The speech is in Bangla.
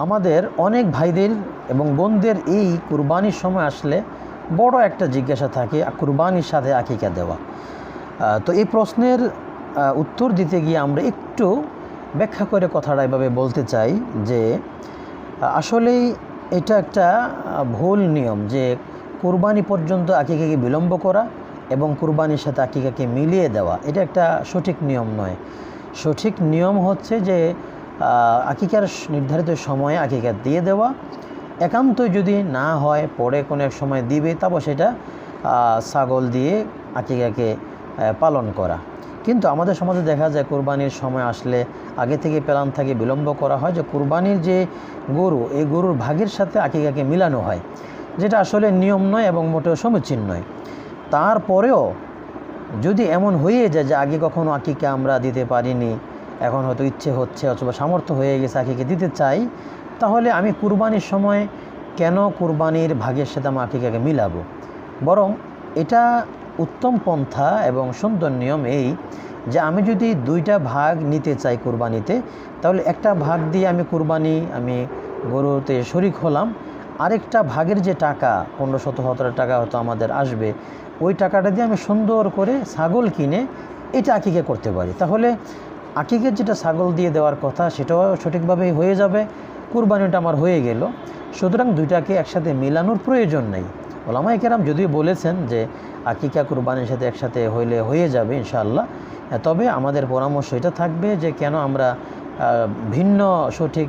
আমাদের অনেক ভাইদের এবং বোনদের এই কুরবানির সময় আসলে বড় একটা জিজ্ঞাসা থাকে কুরবানির সাথে আকিকা দেওয়া। তো এই প্রশ্নের উত্তর দিতে গিয়ে আমরা একটু ব্যাখ্যা করে কথাটা এভাবে বলতে চাই যে আসলেই এটা একটা ভুল নিয়ম যে কুরবানি পর্যন্ত আকিকাকে বিলম্ব করা এবং কুরবানির সাথে আকিকাকে মিলিয়ে দেওয়া, এটা একটা সঠিক নিয়ম নয়। সঠিক নিয়ম হচ্ছে যে আকিকার নির্ধারিত সময়ে আকিকা দিয়ে দেওয়া, একান্তই যদি না হয় পরে কোনো এক সময় দিবে, তারপর সেটা ছাগল দিয়ে আকিকাকে পালন করা। কিন্তু আমাদের সমাজে দেখা যায় কুরবানির সময় আসলে আগে থেকে প্ল্যান থাকে, বিলম্ব করা হয় যে কুরবানির যে গরু, এই গরুর ভাগের সাথে আকিকাকে মিলানো হয়, যেটা আসলে নিয়ম নয় এবং মোটেও সমীচীন নয়। তারপরেও যদি এমন হয়ে যায় যে আগে কখনো আকিকা আমরা দিতে পারিনি, এখন হয়তো ইচ্ছে হচ্ছে অথবা সামর্থ্য হয়ে গেছে আকিকা দিতে চাই, তাহলে আমি কুরবানির সময় কেন কুরবানির ভাগের সাথে আমি আকিকাকে মিলাবো? বরং এটা উত্তম পন্থা এবং সুন্দর নিয়ম এই যে আমি যদি দুইটা ভাগ নিতে চাই কুরবানিতে, তাহলে একটা ভাগ দিয়ে আমি গরুতে শরিক হলাম, আরেকটা ভাগের যে টাকা 1500-1700 টাকা হয়তো আমাদের আসবে, ওই টাকাটা দিয়ে আমি সুন্দর করে ছাগল কিনে এটা আকিকা করতে পারি। তাহলে আকিকের যেটা ছাগল দিয়ে দেওয়ার কথা সেটাও সঠিকভাবেই হয়ে যাবে, কুরবানিটা আমার হয়ে গেল। সুতরাং দুইটাকে একসাথে মেলানোর প্রয়োজন নেই। ওলামায়ে কেরাম যদিও বলেছেন যে আকিকা কুরবানির সাথে একসাথে হয়ে যাবে ইনশাআল্লাহ, তবে আমাদের পরামর্শ এটা থাকবে যে কেন আমরা ভিন্ন সঠিক